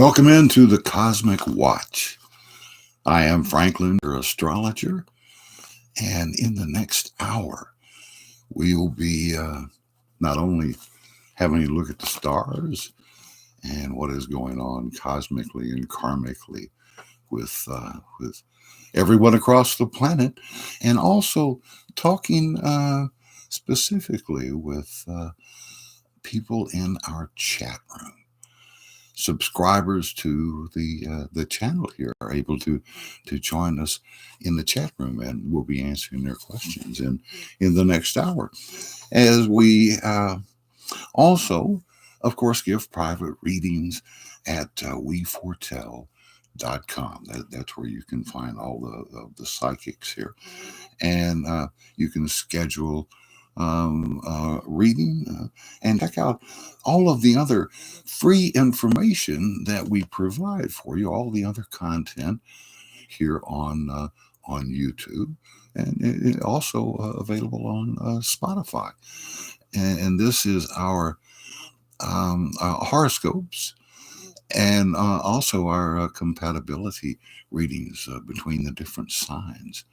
Welcome into the Cosmic Watch. I am Franklin, your astrologer, and in the next hour, we will be not only having a look at the stars and what is going on cosmically and karmically with everyone across the planet, and also talking specifically with people in our chat room. Subscribers to the channel here are able to join us in the chat room, and we'll be answering their questions in the next hour, as we also, of course, give private readings at weforetell.com. That's where you can find all the psychics here, and you can schedule reading and check out all of the other free information that we provide for you, all the other content here on YouTube, and it also available on Spotify. And this is our horoscopes, and also our compatibility readings between the different signs.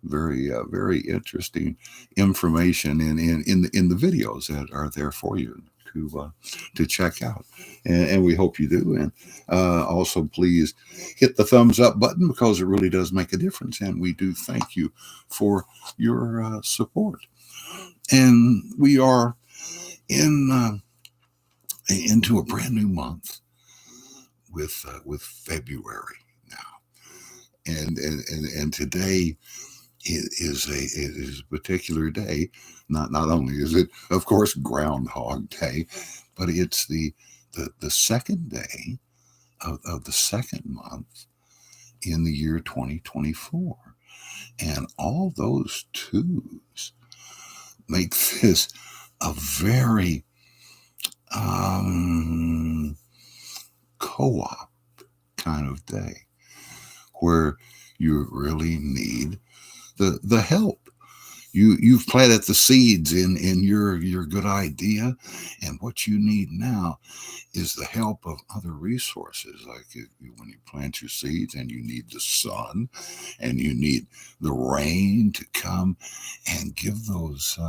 Very interesting information in the videos that are there for you to check out, and we hope you do. And also, please hit the thumbs up button, because it really does make a difference, and we do thank you for your support. And we are into a brand new month with February now, and today it is a particular day. Not only is it, of course, Groundhog Day, but it's the second day of the second month in the year 2024, and all those twos make this a very co-op kind of day, where you really need the help. You've planted the seeds in your good idea, and what you need now is the help of other resources. Like when you plant your seeds, and you need the sun, and you need the rain to come and give those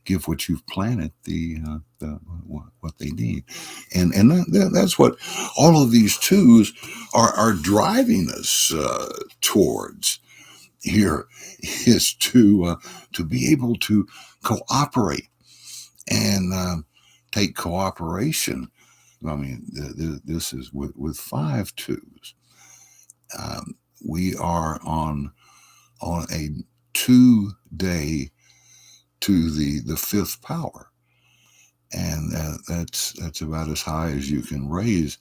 give what you've planted what they need, and that's what all of these twos are driving us towards. Here is to be able to cooperate and take cooperation. I mean, this is with 5 twos. We are on a 2-day to the 5th power, and that's about as high as you can raise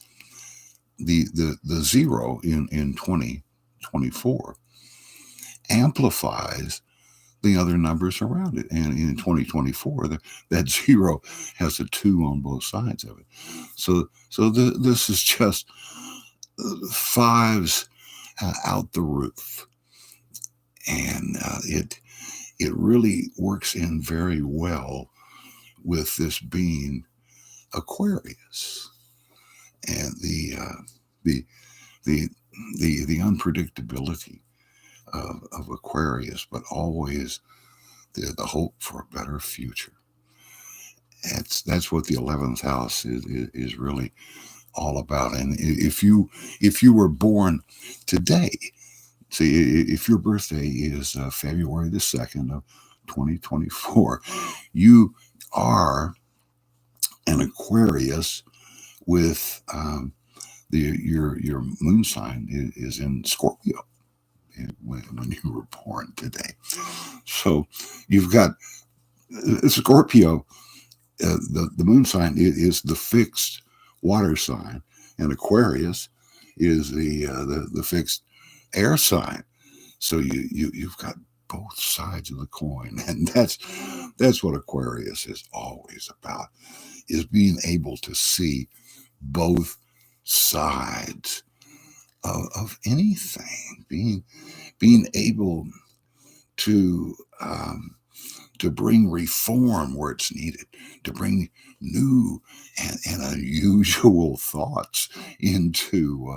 the 0 in 2024. Amplifies the other numbers around it, and in 2024 that 0 has a 2 on both sides of it. So this is just 5s out the roof, and it really works in very well with this being Aquarius, and the unpredictability of Aquarius, but always the hope for a better future. That's what the 11th house is really all about. And if you were born today, see, if your birthday is February the 2nd of 2024, you are an Aquarius with your moon sign is in Scorpio when you were born today. So you've got Scorpio, the moon sign is the fixed water sign, and Aquarius is the fixed air sign. So you've got both sides of the coin, and that's what Aquarius is always about, is being able to see both sides of anything, being able to to bring reform where it's needed, to bring new and unusual thoughts into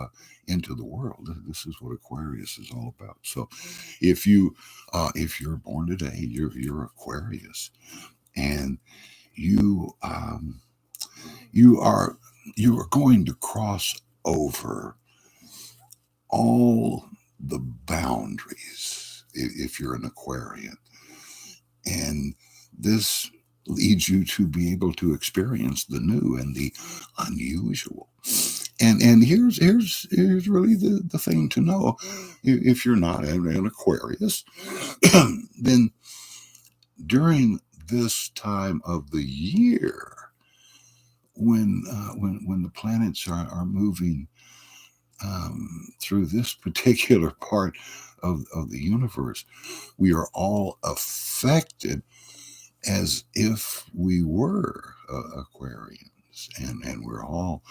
the world. This is what Aquarius is all about. So, if you're born today, you're Aquarius, and you you are you are going to cross over all the boundaries if you're an Aquarian. And this leads you to be able to experience the new and the unusual. And here's really the thing to know. If you're not an Aquarius, then during this time of the year, when the planets are moving through this particular part of the universe, we are all affected as if we were Aquarians, and we're all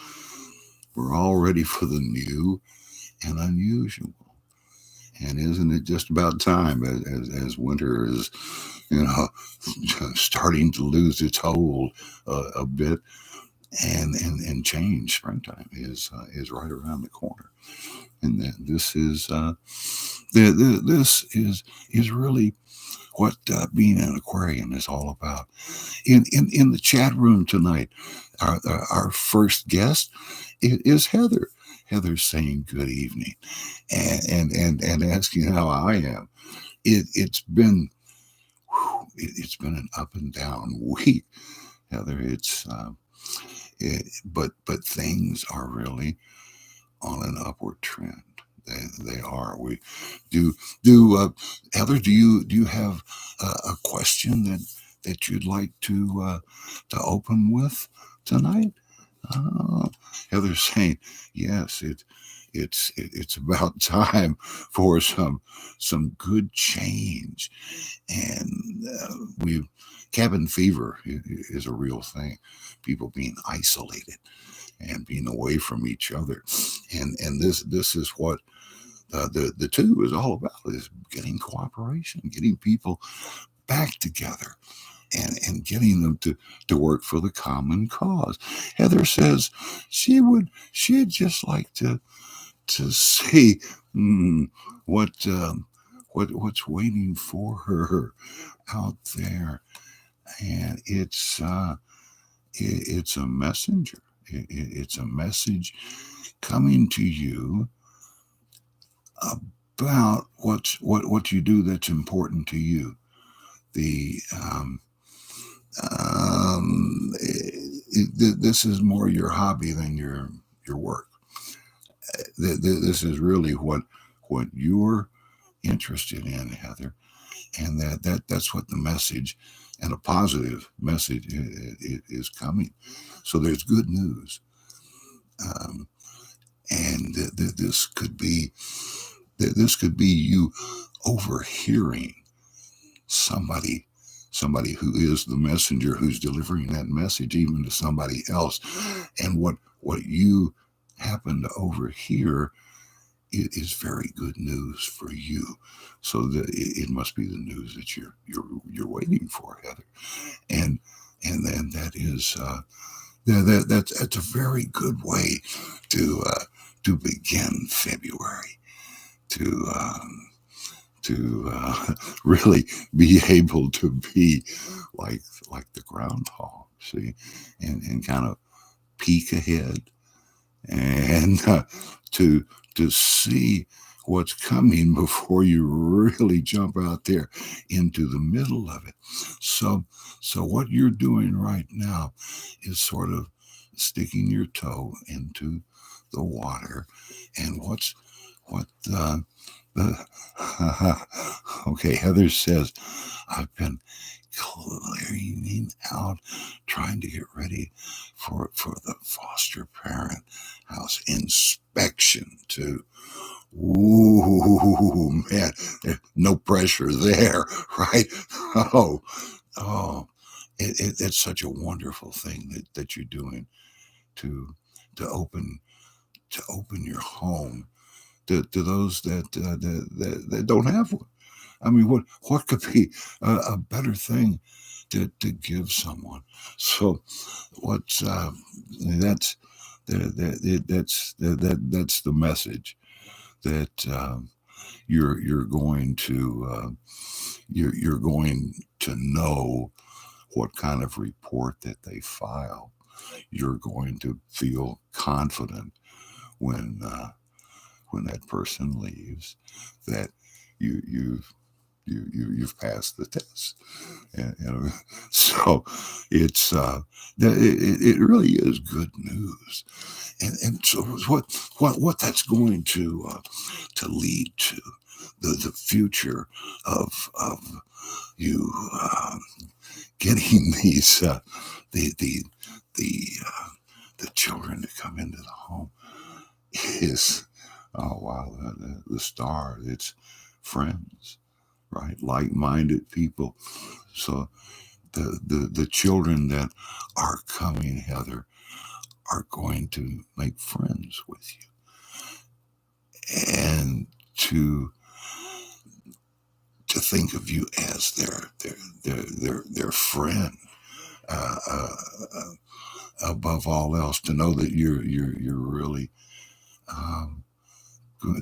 ready for the new and unusual. And isn't it just about time as winter is, starting to lose its hold a bit, and change, springtime is right around the corner, and that this is really what being an Aquarian is all about. In the chat room tonight, our first guest is Heather. Heather's saying good evening, and asking how I am. It's been an up and down week, Heather. But things are really on an upward trend. They are. We do. Heather, do you have a question that you'd like to open with tonight? Uh, Heather's saying yes. It's about time for some good change, and we cabin fever is a real thing. People being isolated and being away from each other, and this is what the two is all about: is getting cooperation, getting people back together, and getting them to work for the common cause. Heather says she'd just like to see what what's waiting for her out there, and it's a messenger. It's a message coming to you about what you do that's important to you. The this is more your hobby than your work. This is really what you're interested in, Heather, and that's what the message, and a positive message is coming. So there's good news, and this could be you overhearing somebody who is the messenger, who's delivering that message even to somebody else, and what you happen to overhear, it is very good news for you. So that it must be the news that you're waiting for, Heather, and then that is that's a very good way to begin February, to really be able to be like the groundhog, see, and kind of peek ahead, and to see what's coming before you really jump out there into the middle of it. So what you're doing right now is sort of sticking your toe into the water, and what the okay, Heather says, I've been cleaning out, trying to get ready for the foster parent house inspection too. Ooh, man, no pressure there, right? Oh, oh, it's such a wonderful thing that you're doing to to open your home to those that don't have one. I mean, what could be a better thing to give someone? So what's that's that's the message that you're going to you're going to know what kind of report that they file. You're going to feel confident when that person leaves that you've you've passed the test. And so it's it really is good news. And so what that's going to lead to the future of you getting these the the the children to come into the home is, oh wow, the star. It's friends, right? Like-minded people. So the children that are coming, Heather, are going to make friends with you, and to think of you as their friend. Uh, uh, Above all else, to know that you're really um,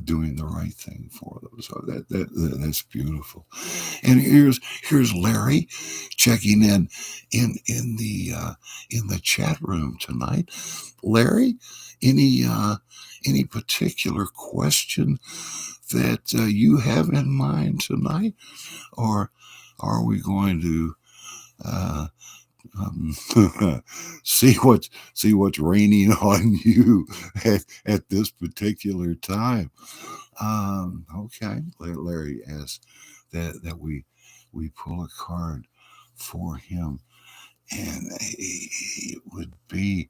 doing the right thing for them. So that's beautiful. And here's Larry checking in the chat room tonight. Larry, any particular question that you have in mind tonight, or are we going to uh, um, see what's raining on you at this particular time? Okay, Larry asks that we pull a card for him, and it would be,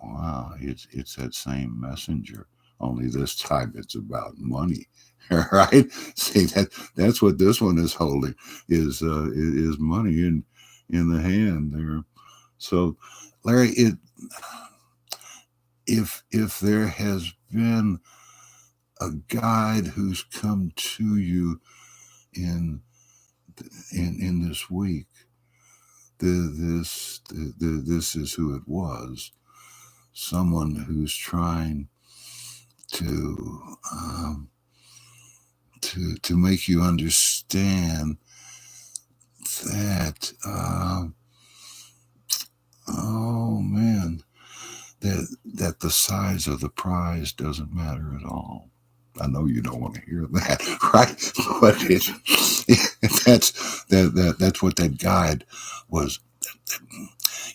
wow, it's that same messenger, only this time it's about money. All right, see that's what this one is holding, is money in the hand there. So, Larry, if there has been a guide who's come to you in in this week, this is who it was. Someone who's trying to to make you understand that oh man, that the size of the prize doesn't matter at all. I know you don't want to hear that, right? But that's what that guide was.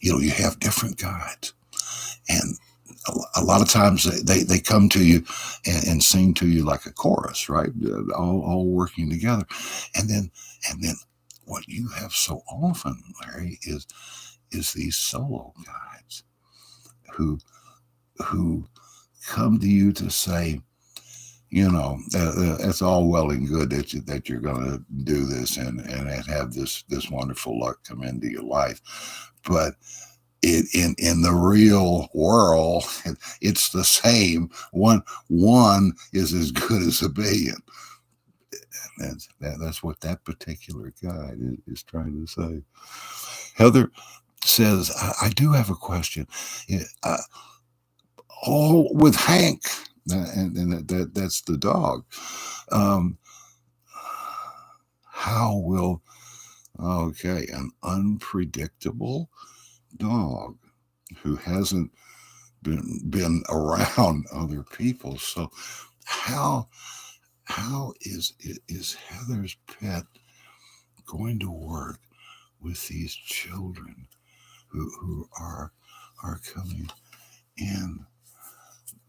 You know, you have different guides, and a lot of times they come to you and sing to you like a chorus, right? All working together, and then what you have so often, Larry, is these solo guides who who come to you to say, you know, it's all well and good that you're going to do this and have this wonderful luck come into your life, but in the real world, it's the same. One is as good as a billion. That's what that particular guide is trying to say. Heather says, I do have a question. Uh, all with Hank, and that's the dog. Um, how will, okay, an unpredictable dog who hasn't been around other people. So how is Heather's pet going to work with these children who are coming in?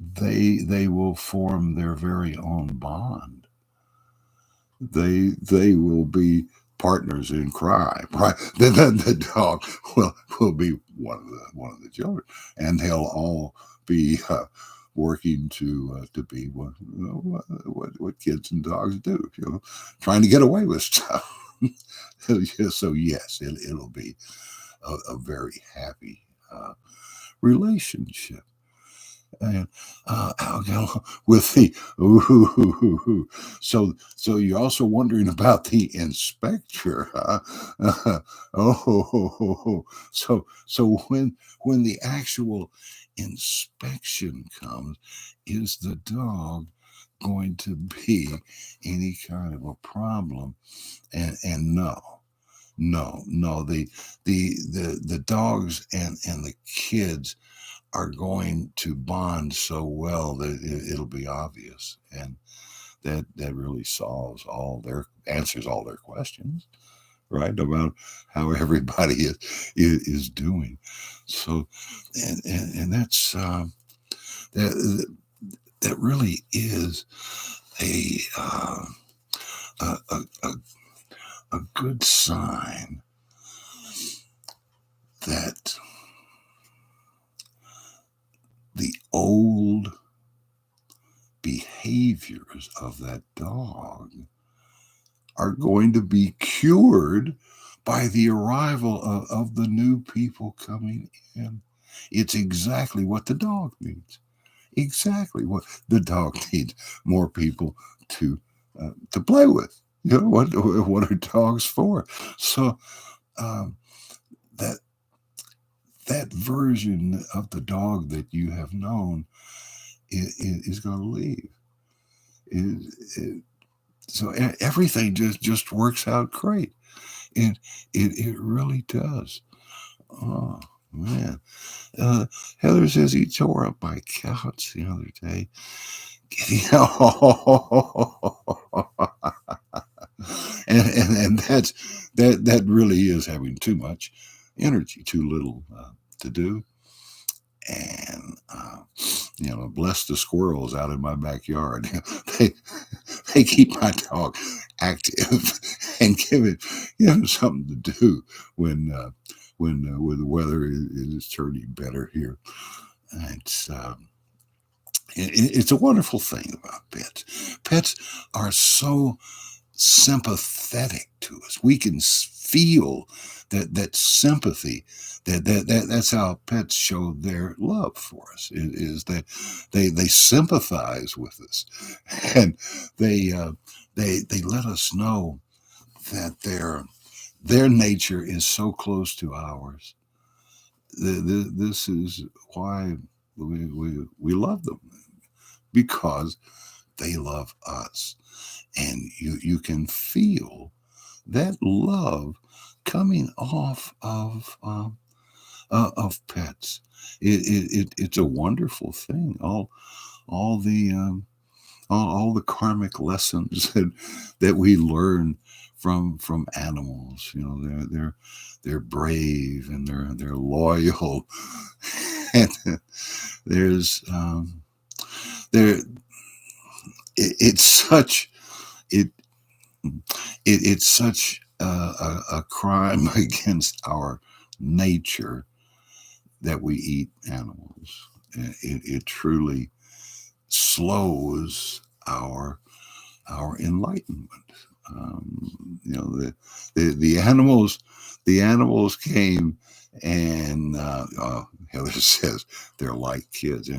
They will form their very own bond. They will be partners in crime, right? Then the dog will be one of the children, and they'll all be working to be what, you know, what kids and dogs do, you know, trying to get away with stuff. So yes, it'll be a very happy relationship. And I'll go with the ooh. So you're also wondering about the inspector, huh? Oh, so when the actual inspection comes, is the dog going to be any kind of a problem? And no, the dogs and the kids are going to bond so well that it'll be obvious, and that really answers all their questions, right, about how everybody is doing. So, and that's that that really is a a, a, a a good sign that the old behaviors of that dog are going to be cured by the arrival of the new people coming in. It's exactly what the dog needs. Exactly what the dog needs. More people to play with. You know what are dogs for? So um, that that version of the dog that you have known is going to leave. It, so everything just works out great. It really does. Oh man. Uh, Heather says he tore up my couch the other day. And that really is having too much energy, too little to do. And bless the squirrels out in my backyard. they they keep my dog active and give him something to do when the weather is turning better here. It's it's a wonderful thing about pets. Pets are so sympathetic to us. We can feel that sympathy. That's how pets show their love for us. Is that they sympathize with us, and they they let us know that their nature is so close to ours. This is why we love them, because they love us, and you can feel that love coming off of pets. It's a wonderful thing. All the all the karmic lessons that we learn from animals. They're brave, and they're loyal, and there's there it's such it, it's such a crime against our nature that we eat animals. It truly slows our enlightenment. The animals came, and Heather says they're like kids,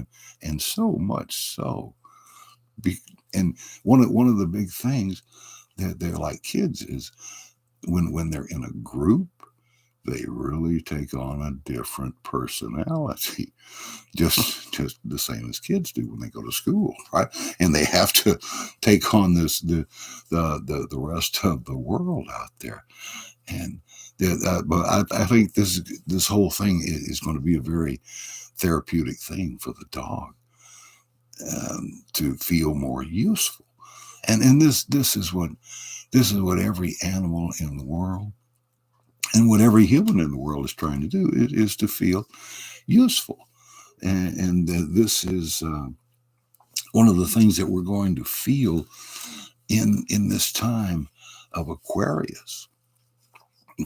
and so much so. Be, and one of the big things that they're like kids is when they're in a group, they really take on a different personality, just the same as kids do when they go to school, right? And they have to take on the rest of the world out there. And but I think this whole thing is going to be a very therapeutic thing for the dog, to feel more useful. And this is what every animal in the world and what every human in the world is trying to do, is to feel useful. And this is one of the things that we're going to feel in this time of Aquarius,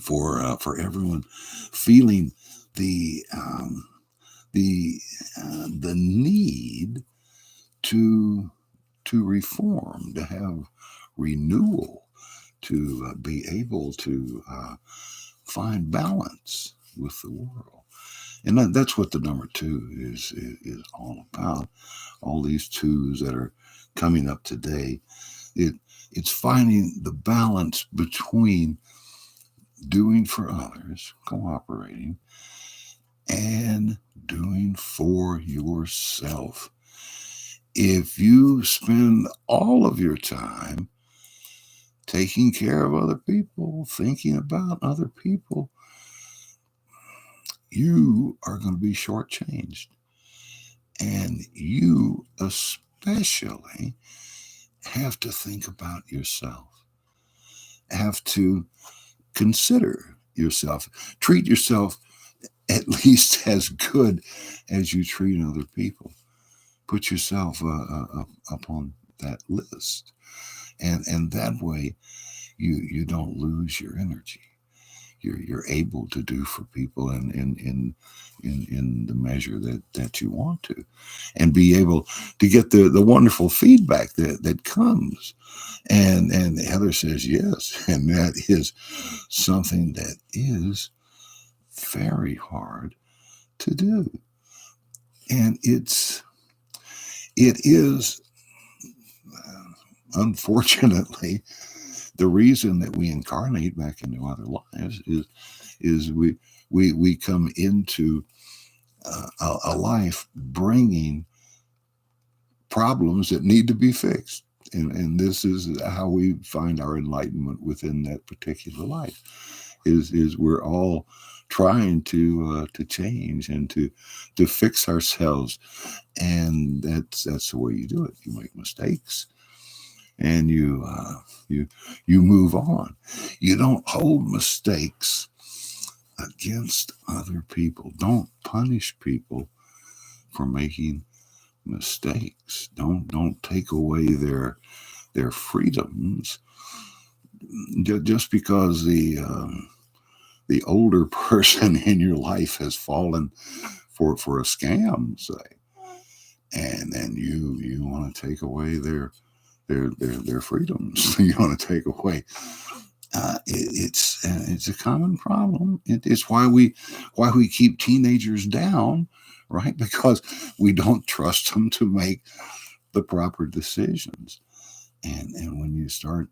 for everyone feeling the the need to reform, to have renewal, to be able to find balance with the world. And that's what the number two is all about. All these twos that are coming up today, it it's finding the balance between doing for others, cooperating, and doing for yourself. If you spend all of your time taking care of other people, thinking about other people, you are going to be shortchanged. And you especially have to think about yourself, have to consider yourself, treat yourself at least as good as you treat other people. Put yourself up on that list. And that way you don't lose your energy. You're able to do for people in the measure that you want to, and be able to get the wonderful feedback that comes. And Heather says yes, and that is something that is very hard to do. And it is unfortunately the reason that we incarnate back into other lives is we come into a life bringing problems that need to be fixed. And this is how we find our enlightenment within that particular life. Is we're all trying to change and to fix ourselves, and that's the way you do it. You make mistakes, and you move on. You don't hold mistakes against other people. Don't punish people for making mistakes. Don't take away their freedoms just because the older person in your life has fallen for a scam, say, and then you want to take away their freedoms. You want to take away. It's a common problem. It's why we keep teenagers down, right? Because we don't trust them to make the proper decisions. And when you start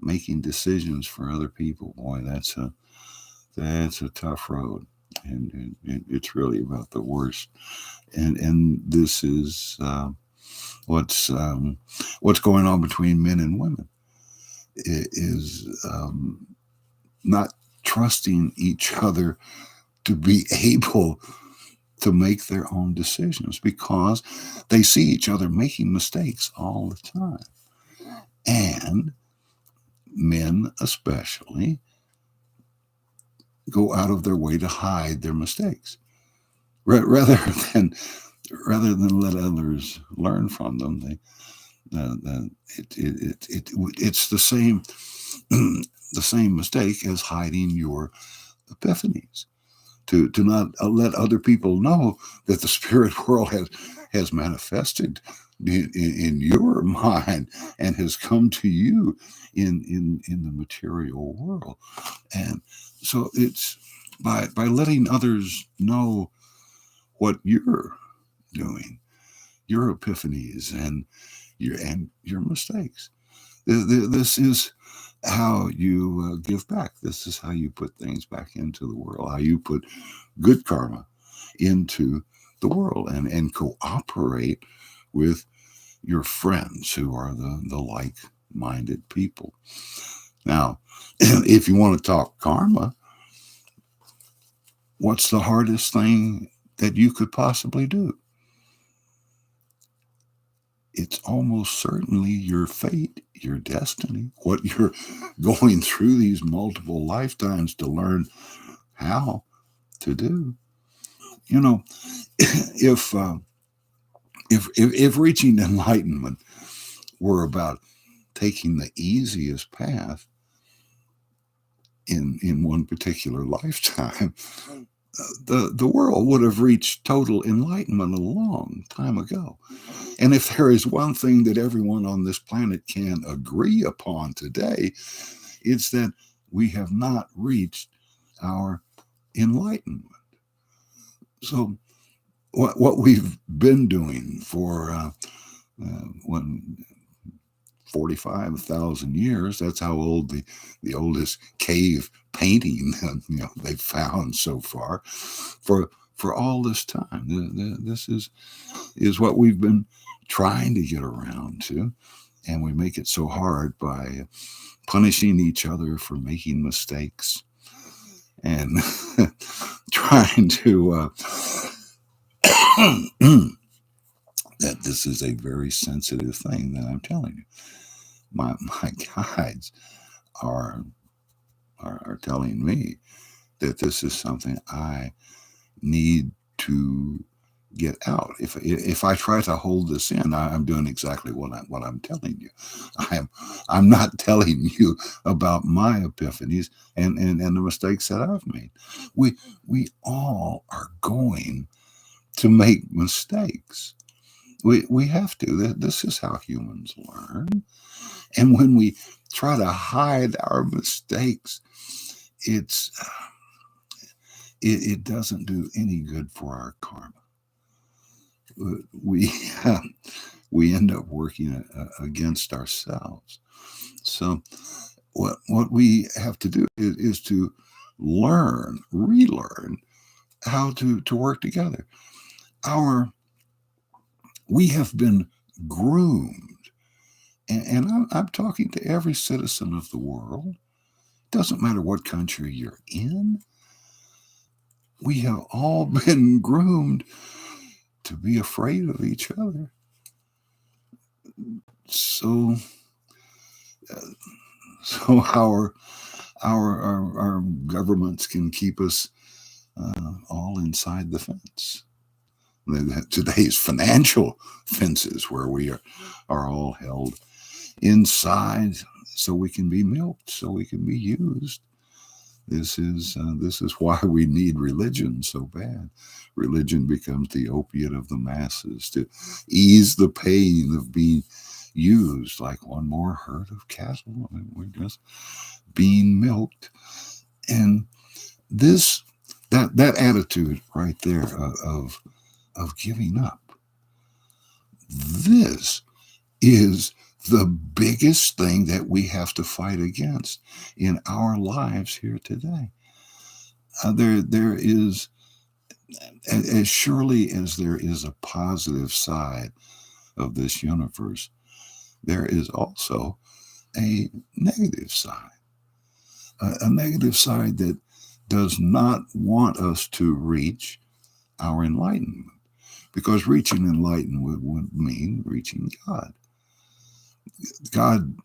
making decisions for other people, boy, that's a tough road, and it's really about the worst. And this is what's going on between men and women. It is not trusting each other to be able to make their own decisions because they see each other making mistakes all the time. And men especially go out of their way to hide their mistakes rather than let others learn from them. It's the same the same mistake as hiding your epiphanies, to not let other people know that the spirit world has manifested in your mind and has come to you in the material world. And so it's by letting others know what you're doing, your epiphanies and your mistakes. This is how you give back. This is how you put things back into the world, how you put good karma into the world, and cooperate with your friends who are the like-minded people. Now, if you want to talk karma, what's the hardest thing that you could possibly do? It's almost certainly your fate, your destiny, what you're going through these multiple lifetimes to learn how to do. You know, if reaching enlightenment were about taking the easiest path in one particular lifetime, the world would have reached total enlightenment a long time ago. And if there is one thing that everyone on this planet can agree upon today, it's that we have not reached our enlightenment. So what we've been doing for when 45,000 years, that's how old the oldest cave painting they found so far. For all this time, this is what we've been trying to get around to, and we make it so hard by punishing each other for making mistakes and trying to that this is a very sensitive thing that I'm telling you. My guides are, are telling me that this is something I need to get out. If I try to hold this in, I'm doing exactly what I'm telling you. I'm not telling you about my epiphanies and the mistakes that I've made. We all are going to make mistakes. We have to. This is how humans learn. And when we try to hide our mistakes, it doesn't do any good for our karma. We we end up working against ourselves. So what we have to do is to relearn how to work together. We have been groomed, and I'm talking to every citizen of the world. Doesn't matter what country you're in. We have all been groomed to be afraid of each other. So, uh, so our governments can keep us all inside the fence. Today's financial fences, where we are all held inside, so we can be milked, so we can be used. This is why we need religion so bad. Religion becomes the opiate of the masses to ease the pain of being used like one more herd of cattle. I mean, we're just being milked, and this that attitude right there of giving up. This is the biggest thing that we have to fight against in our lives here today. There is, as surely as there is a positive side of this universe, there is also a negative side. A negative side that does not want us to reach our enlightenment, because reaching enlightenment would mean reaching God. God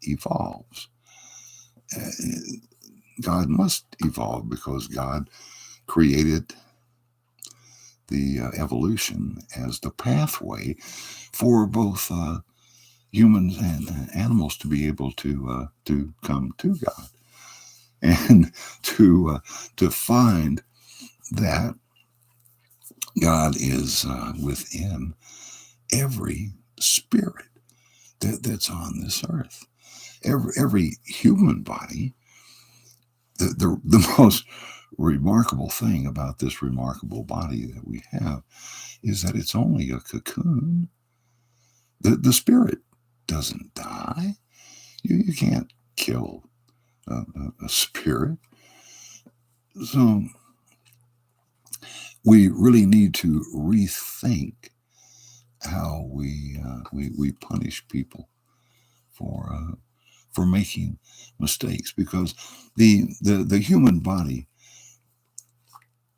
evolves. God must evolve because God created the evolution as the pathway for both humans and animals to be able to come to God and to find that God is within every spirit that's on this earth. Every human body. The most remarkable thing about this remarkable body that we have is that it's only a cocoon. The spirit doesn't die. You can't kill a spirit. So we really need to rethink how we punish people for making mistakes, because the human body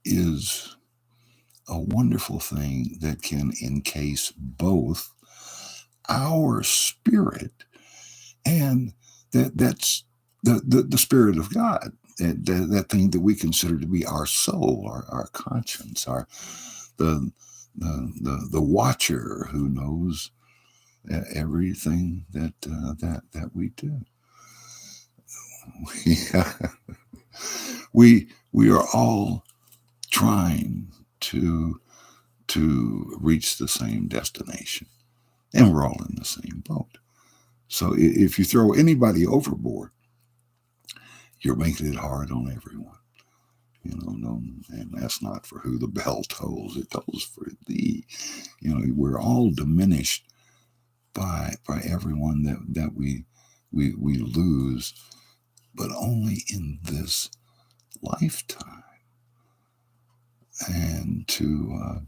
is a wonderful thing that can encase both our spirit and that's the spirit of God, that thing that we consider to be our soul, our conscience, our the watcher who knows everything that we do. We are all trying to reach the same destination, and we're all in the same boat. So if you throw anybody overboard, you're making it hard on everyone. No, and that's not for who the bell tolls. It tolls for thee. We're all diminished by everyone that we lose, but only in this lifetime. And to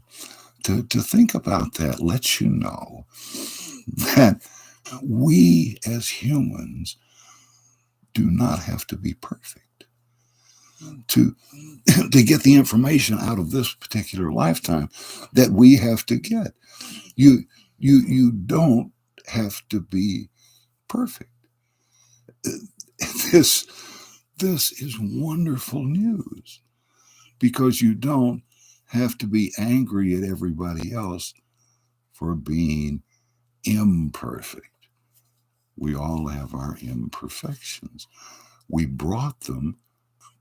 think about that lets you know that we as humans do not have to be perfect to to get the information out of this particular lifetime that we have to get. You don't have to be perfect. This this is wonderful news, because you don't have to be angry at everybody else for being imperfect. We all have our imperfections. We brought them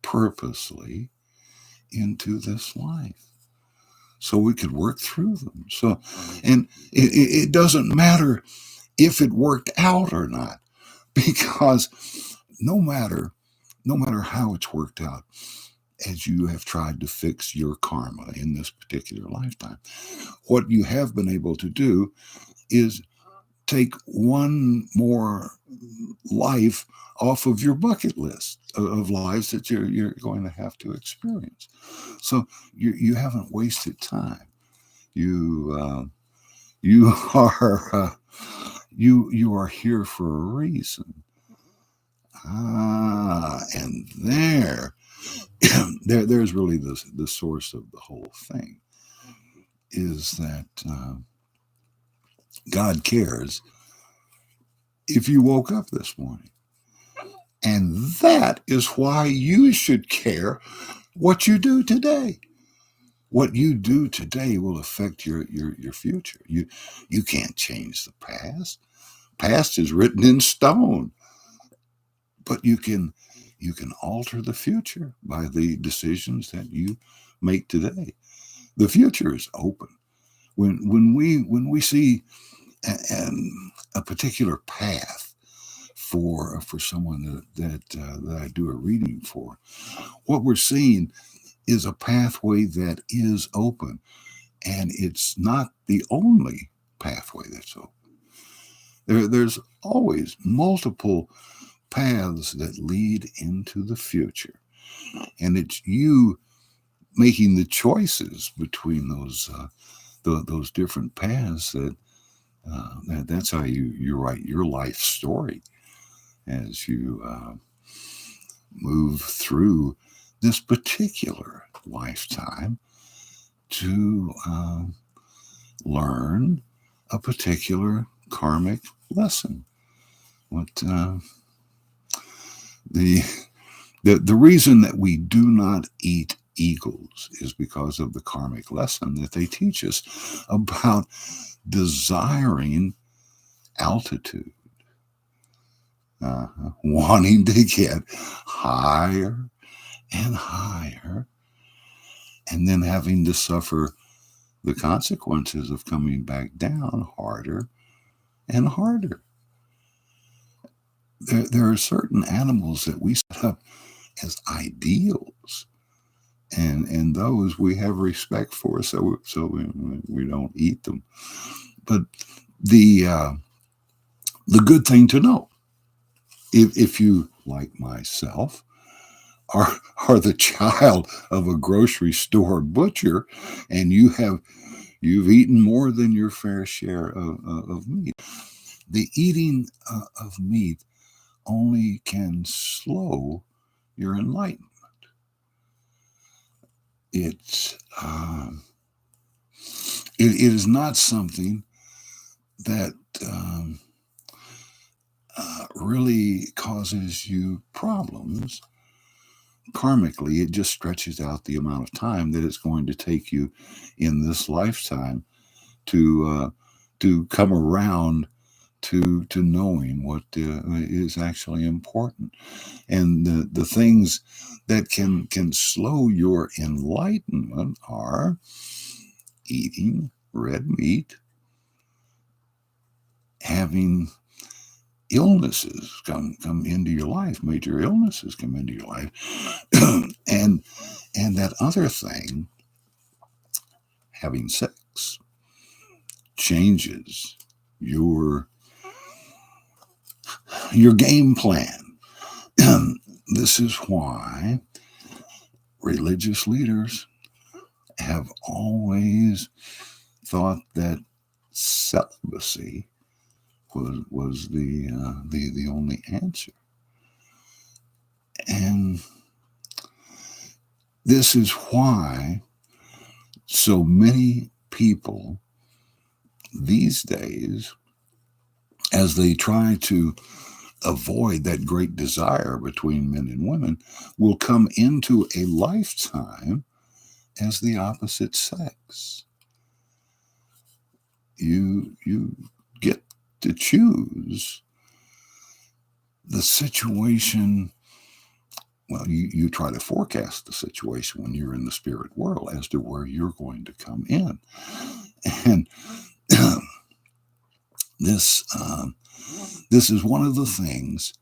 purposely into this life so we could work through them. So, and it doesn't matter if it worked out or not, because no matter how it's worked out, as you have tried to fix your karma in this particular lifetime, what you have been able to do is take one more life off of your bucket list of lives that you're going to have to experience. So you haven't wasted time. You are you are here for a reason. And there's really the source of the whole thing, is that God cares if you woke up this morning. And that is why you should care what you do today. What you do today will affect your future. You can't change the past. Past is written in stone. But you can alter the future by the decisions that you make today. The future is open. When we see a particular path for someone that I do a reading for, what we're seeing is a pathway that is open, and it's not the only pathway that's open. There's always multiple paths that lead into the future, and it's you making the choices between those different paths that's how you write your life story as you move through this particular lifetime to learn a particular karmic lesson. What the reason that we do not eat eagles is because of the karmic lesson that they teach us about desiring altitude, wanting to get higher and higher, and then having to suffer the consequences of coming back down harder and harder. There are certain animals that we set up as ideals, and those we have respect for, so we don't eat them. But the good thing to know, if you, like myself, are the child of a grocery store butcher, and you've eaten more than your fair share of meat, the eating of meat only can slow your enlightenment. It is not something that really causes you problems karmically. It just stretches out the amount of time that it's going to take you in this lifetime to come around to knowing what is actually important. And the things that can slow your enlightenment are eating red meat, having illnesses come into your life, major illnesses come into your life, and And that other thing, having sex, changes your game plan. This is why religious leaders have always thought that celibacy was the only answer. And this is why so many people these days, as they try to avoid that great desire between men and women, will come into a lifetime as the opposite sex. You get to choose the situation. Well, you try to forecast the situation when you're in the spirit world as to where you're going to come in. And this is one of the things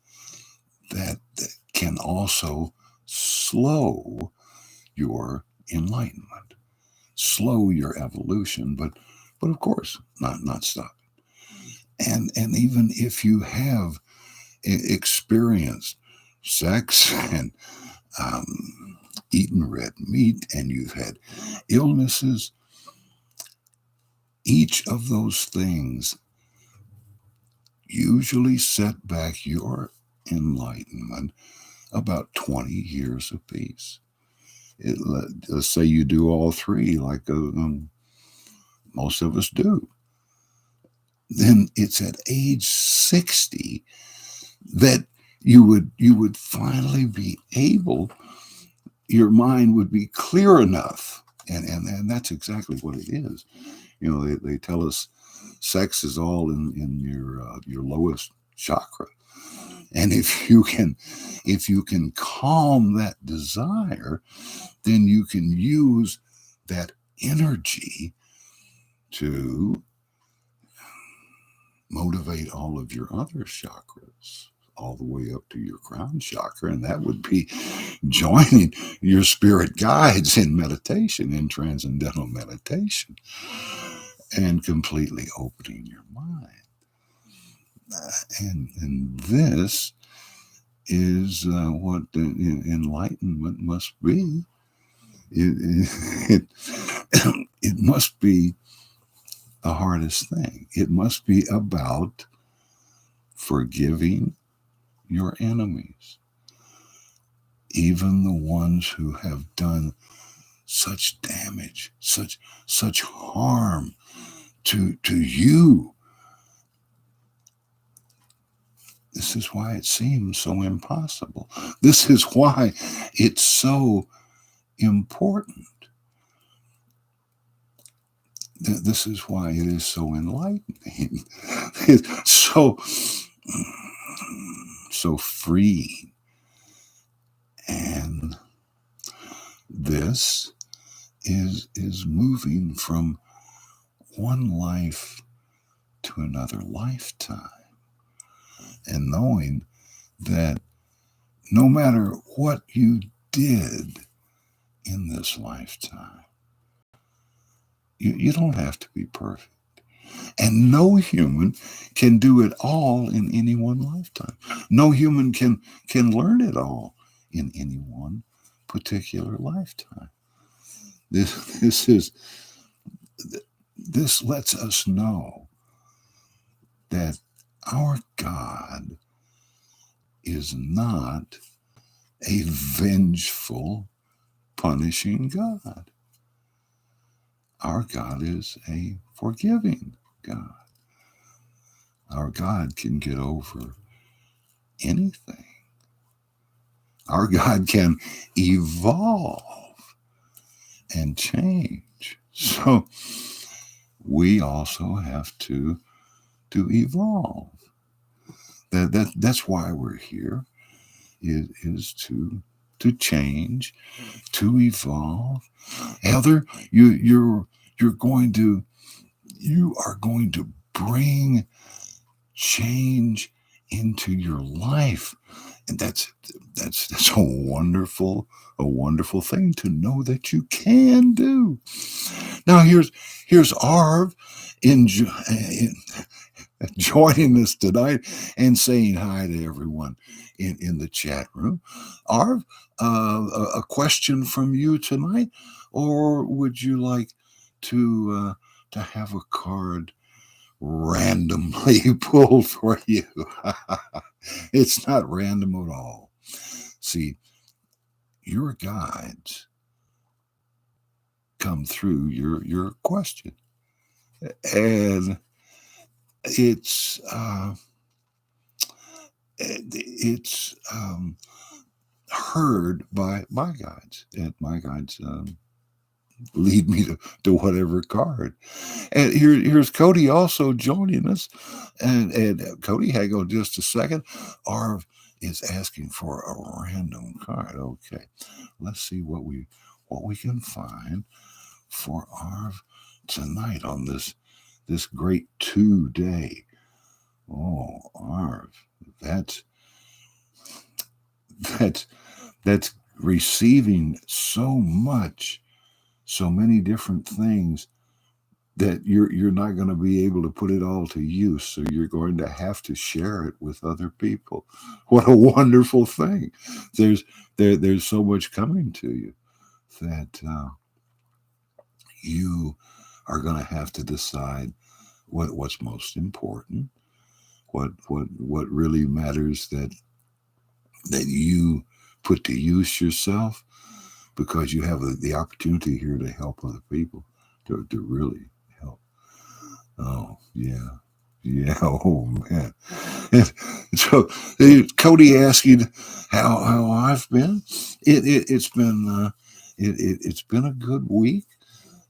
that can also slow your enlightenment, slow your evolution, but of course not stop. And even if you have experienced sex and eaten red meat and you've had illnesses, each of those things usually set back your enlightenment about 20 years apiece. Let's say you do all three, like most of us do. Then it's at age 60 that you would finally be able, your mind would be clear enough, and that's exactly what it is. They tell us sex is all in your lowest chakra, and if you can calm that desire, then you can use that energy to motivate all of your other chakras all the way up to your crown chakra, and that would be joining your spirit guides in meditation, in transcendental meditation, and completely opening your mind. And this is what enlightenment must be. It must be the hardest thing. It must be about forgiving your enemies, even the ones who have done such damage, such harm to you. This is why it seems so impossible. This is why it's so important. This is why it is so enlightening. It's so free. And this is moving from one life to another lifetime, and knowing that no matter what you did in this lifetime, you don't have to be perfect. And no human can do it all in any one lifetime. No human can learn it all in any one particular lifetime. This lets us know that our God is not a vengeful, punishing God. Our God is a forgiving God. Our God can get over anything. Our God can evolve and change. So we also have to evolve. That's why we're here, is to change, to evolve. Heather, you are going to bring change into your life. And that's a wonderful thing to know that you can do. Now here's Arv joining us tonight and saying hi to everyone in the chat room. Arv, a question from you tonight, or would you like to have a card randomly pulled for you? It's not random at all. See, your guides come through your question, and it's heard by my guides, and my guides lead me to whatever card. And here's Cody also joining us, and Cody, hang on just a second. Arv is asking for a random card. Okay, let's see what we can find for Arv tonight on this great 2-day. Oh, Arv, that's receiving so much, so many different things that you're not going to be able to put it all to use. So you're going to have to share it with other people. What a wonderful thing! There's so much coming to you that you are going to have to decide what's most important, what really matters that you put to use yourself, because you have the opportunity here to help other people, to really help. Oh yeah. Yeah, oh man. And so Cody asking how I've been. It's been it's been a good week.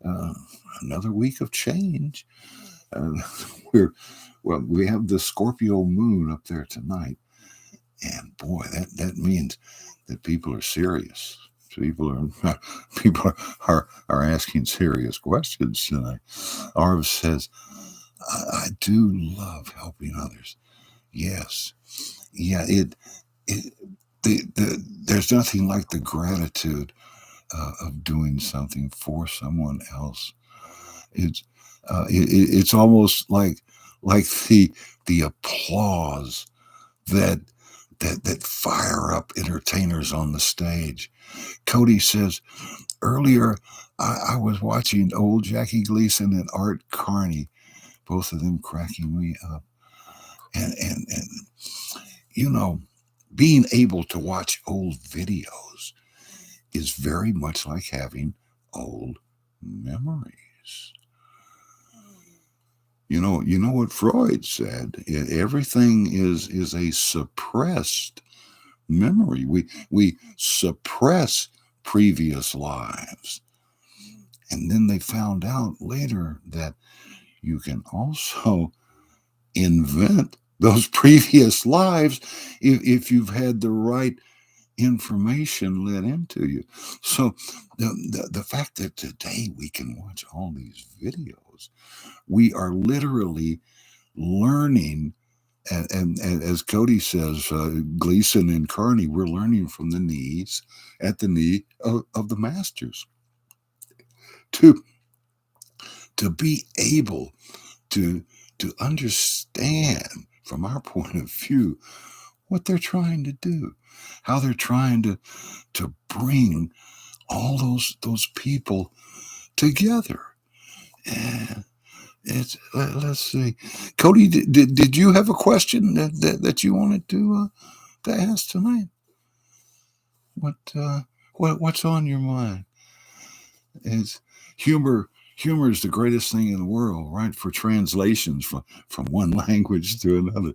Uh, Another week of change. Uh, we have the Scorpio moon up there tonight, and boy, that means that people are serious. People are asking serious questions tonight. Arv says, I do love helping others. Yes, yeah. There's nothing like the gratitude of doing something for someone else. It's almost like the applause that fire up entertainers on the stage. Cody says, earlier I was watching old Jackie Gleason and Art Carney, both of them cracking me up. And you know, being able to watch old videos is very much like having old memories. You know what Freud said. Everything is a suppressed memory. We suppress previous lives, and then they found out later that you can also invent those previous lives if you've had the right information let into you. So the fact that today we can watch all these videos, we are literally learning. And as Cody says, Gleason and Carney, we're learning from the knees, at the knee of the masters, to be able to understand from our point of view what they're trying to do, how they're trying to bring all those people together. And let's see, Cody, did you have a question that you wanted to ask tonight? What's on your mind? Is humor is the greatest thing in the world, right? For translations from one language to another.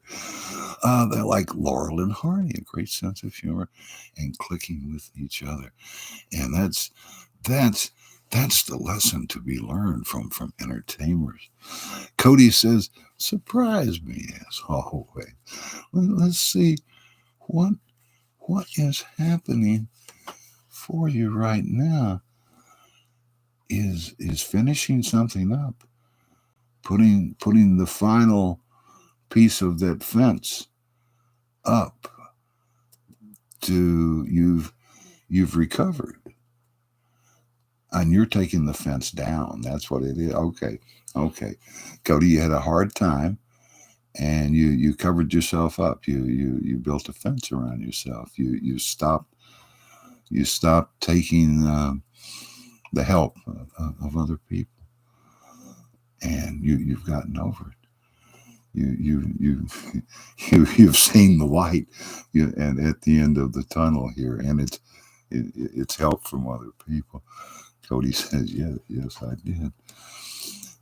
They're like Laurel and Hardy, a great sense of humor and clicking with each other. And that's the lesson to be learned from entertainers. Cody says, surprise me as always. Let's see what is happening for you right now. Is finishing something up, putting the final piece of that fence up. you've recovered, and you're taking the fence down. That's what it is. Okay, okay, Cody, you had a hard time, and you covered yourself up. You built a fence around yourself. You stopped taking the help of other people, and you've gotten over it. You've seen the light, and at the end of the tunnel here, and it's help from other people. Cody says, yes, I did.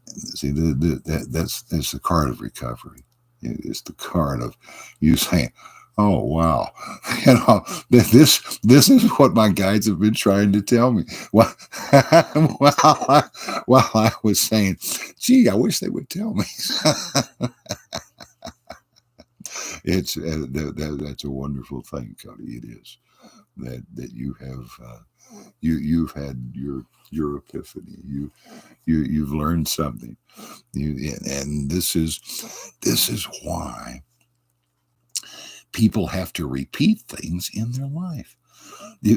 See, that's the card of recovery. It's the card of you saying, "Oh wow, this is what my guides have been trying to tell me." Well, while I was saying, "Gee, I wish they would tell me." It's that's a wonderful thing, Cody. It is that you have you've had your epiphany. You've learned something. And this is why people have to repeat things in their life.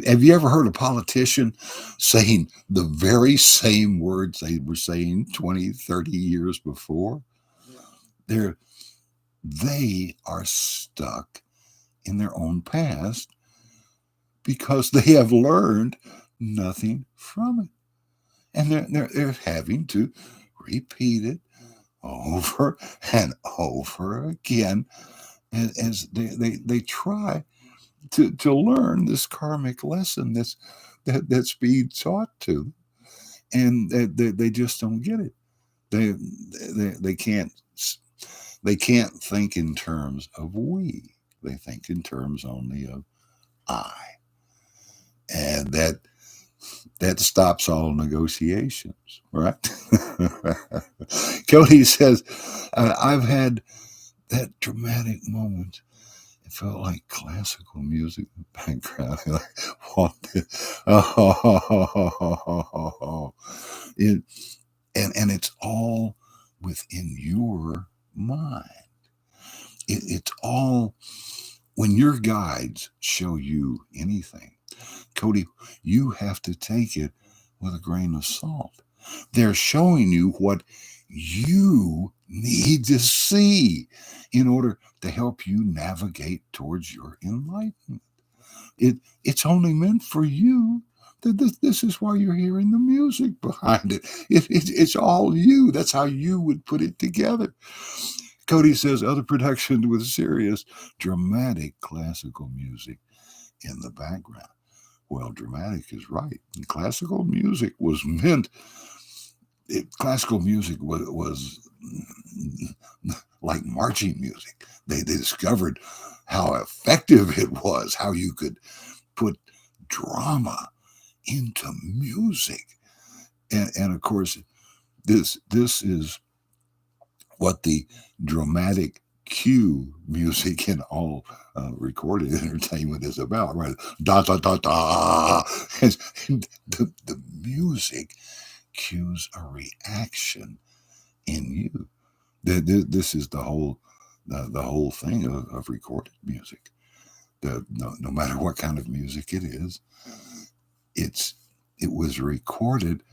Have you ever heard a politician saying the very same words they were saying 20, 30 years before? They are stuck in their own past because they have learned nothing from it. And they're having to repeat it over and over again as they try to learn this karmic lesson that's being taught to them, and they just don't get it. They can't think in terms of we. They think in terms only of I, and that stops all negotiations, right? Cody says, I've had that dramatic moment. It felt like classical music in the background. It, and it's all within your mind. It's all when your guides show you anything, Cody, you have to take it with a grain of salt. They're showing you what you need to see in order to help you navigate towards your enlightenment. It's only meant for you. This is why you're hearing the music behind it. It's all you. That's how you would put it together. Cody says other productions with serious, dramatic classical music in the background. Well, dramatic is right. And classical music was meant. Classical music was like marching music. They discovered how effective it was, how you could put drama into music, and of course, this is what the dramatic cue music in all recorded entertainment is about, right? Da da da da. The music cues a reaction in you. This is the whole thing of recorded music. No matter what kind of music it is, it was recorded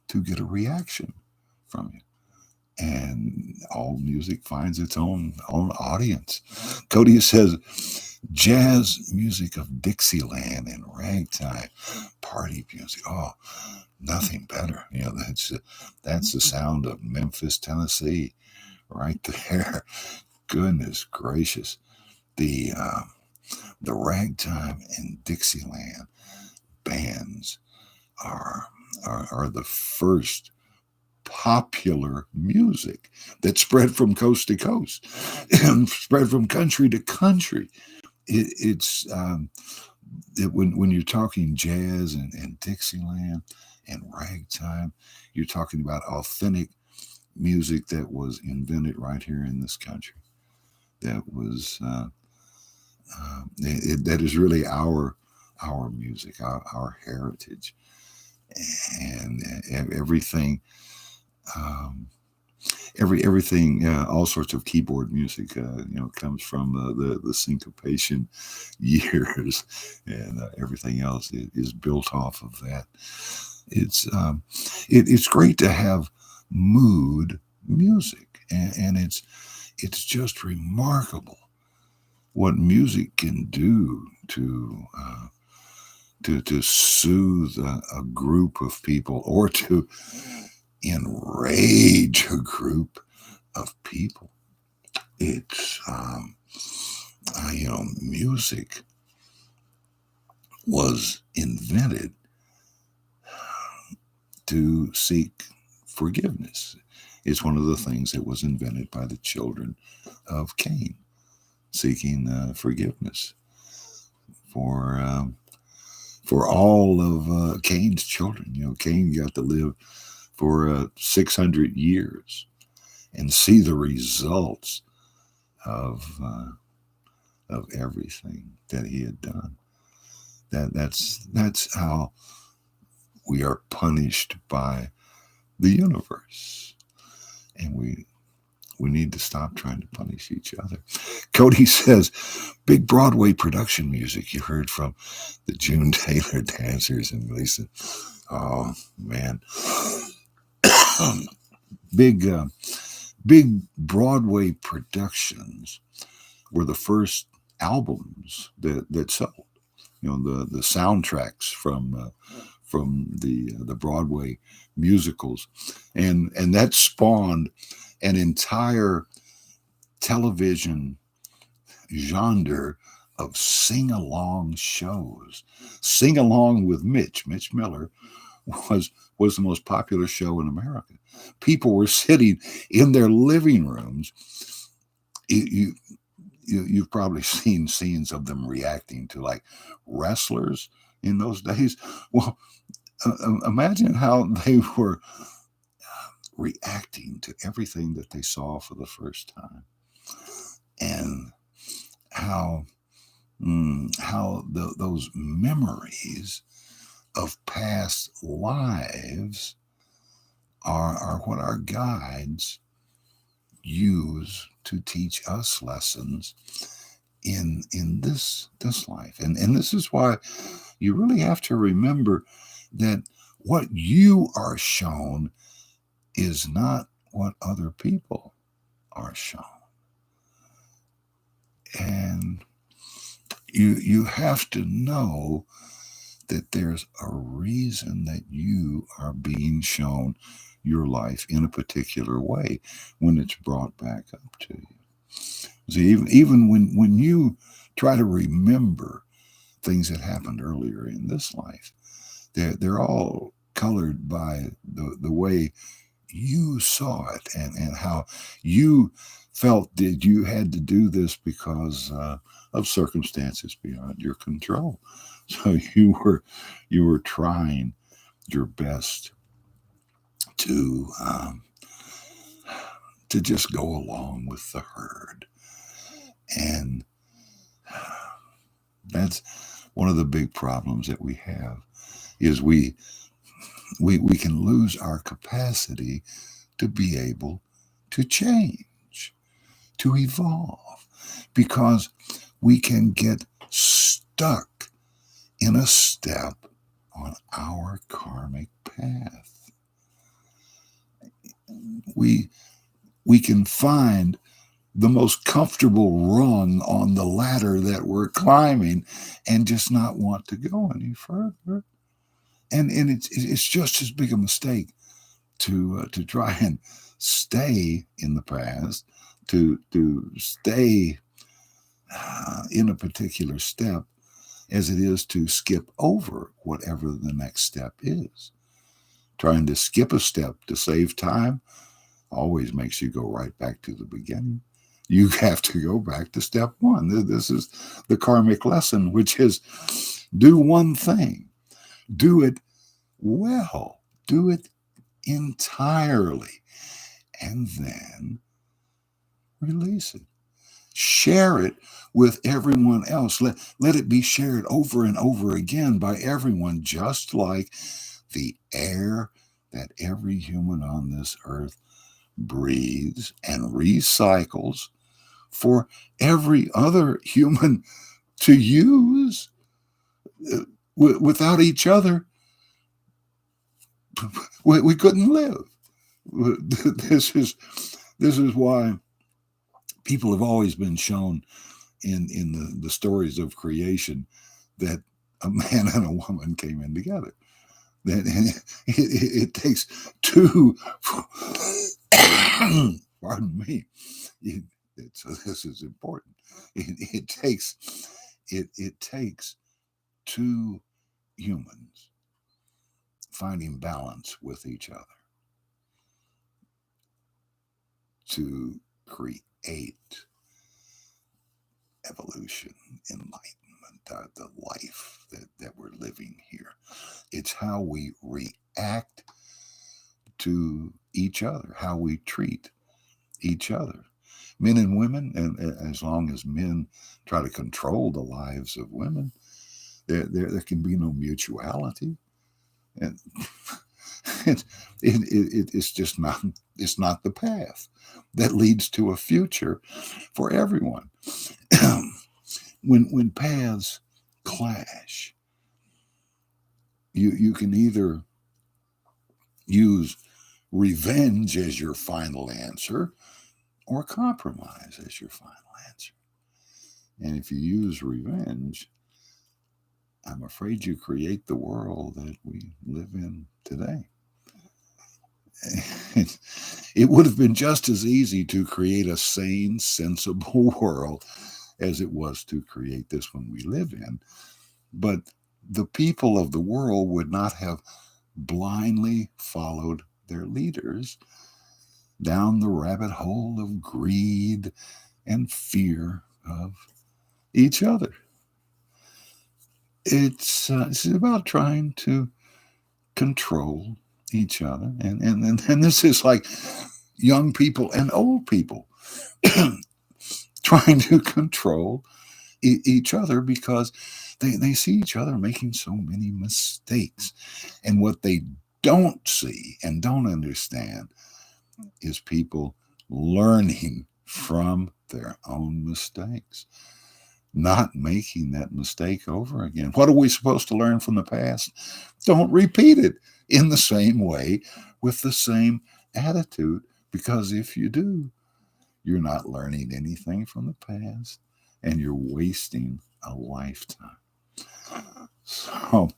to get a reaction from you. And all music finds its own audience. Cody says, jazz music of Dixieland and ragtime, party music. Oh, nothing better. That's the sound of Memphis, Tennessee, right there. Goodness gracious, the ragtime and Dixieland bands are the first popular music that spread from coast to coast and spread from country to country. When you're talking jazz and Dixieland and ragtime, you're talking about authentic music that was invented right here in this country. That was that is really our music, our heritage, and everything. Everything, all sorts of keyboard music, comes from the syncopation years, and everything else is built off of that. It's great to have mood music, and it's just remarkable what music can do to soothe a group of people, or to enrage a group of people. It's music was invented to seek forgiveness. It's one of the things that was invented by the children of Cain, seeking forgiveness for all of Cain's children. Cain got to live for 600 years and see the results of everything that he had done. That's how we are punished by the universe, and we need to stop trying to punish each other. Cody says, big Broadway production music you heard from the June Taylor dancers and Lisa. Oh man, big Broadway productions were the first albums that sold. The soundtracks from the Broadway musicals, and that spawned an entire television genre of sing-along shows. Sing Along with Mitch Miller was the most popular show in America. People were sitting in their living rooms. You've probably seen scenes of them reacting to like wrestlers in those days. Well, imagine how they were reacting to everything that they saw for the first time, and how those memories of past lives are what our guides use to teach us lessons in this life. And this is why you really have to remember that what you are shown is not what other people are shown. And you have to know that there's a reason that you are being shown your life in a particular way when it's brought back up to you. See, even when you try to remember things that happened earlier in this life, they're all colored by the way you saw it, and how you felt that you had to do this because of circumstances beyond your control. So you were trying your best to just go along with the herd. And that's one of the big problems that we have, is we can lose our capacity to be able to change, to evolve, because we can get stuck in a step on our karmic path. We can find the most comfortable rung on the ladder that we're climbing and just not want to go any further. And it's just as big a mistake to try and stay in the past, to stay in a particular step, as it is to skip over whatever the next step is. Trying to skip a step to save time always makes you go right back to the beginning. You have to go back to step one. This is the karmic lesson, which is do one thing. Do it well. Do it entirely. And then release it. Share it with everyone else. Let it be shared over and over again by everyone, just like the air that every human on this earth breathes, and recycles for every other human to use. Without each other, we couldn't live. This is why people have always been shown in the stories of creation that a man and a woman came in together. That it takes two. Pardon me. So this is important. It takes two humans finding balance with each other to create evolution, enlightenment, the life that we're living here. It's how we react to each other, how we treat each other, men and women. And as long as men try to control the lives of women, there can be no mutuality. And it's just not, it's not the path that leads to a future for everyone. When paths clash, you can either use revenge as your final answer or compromise as your final answer. And if you use revenge, I'm afraid you create the world that we live in today. It would have been just as easy to create a sane, sensible world as it was to create this one we live in. But the people of the world would not have blindly followed their leaders down the rabbit hole of greed and fear of each other. It's about trying to control each other. And this is like young people and old people trying to control each other because they see each other making so many mistakes. And what they don't see and don't understand is people learning from their own mistakes, not making that mistake over again. What are we supposed to learn from the past? Don't repeat it in the same way with the same attitude, because if you do, you're not learning anything from the past and you're wasting a lifetime. So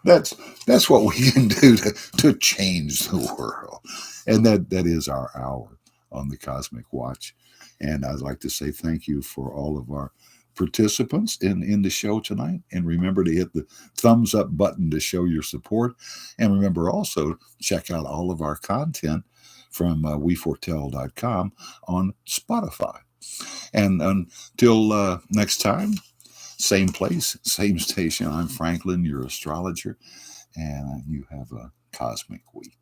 that's what we can do to change the world. And that is our hour on the Cosmic Watch. And I'd like to say thank you for all of our participants in the show tonight. And remember to hit the thumbs up button to show your support. And remember also to check out all of our content from weforetell.com on Spotify. And until next time, same place, same station. I'm Franklin, your astrologer, and you have a cosmic week.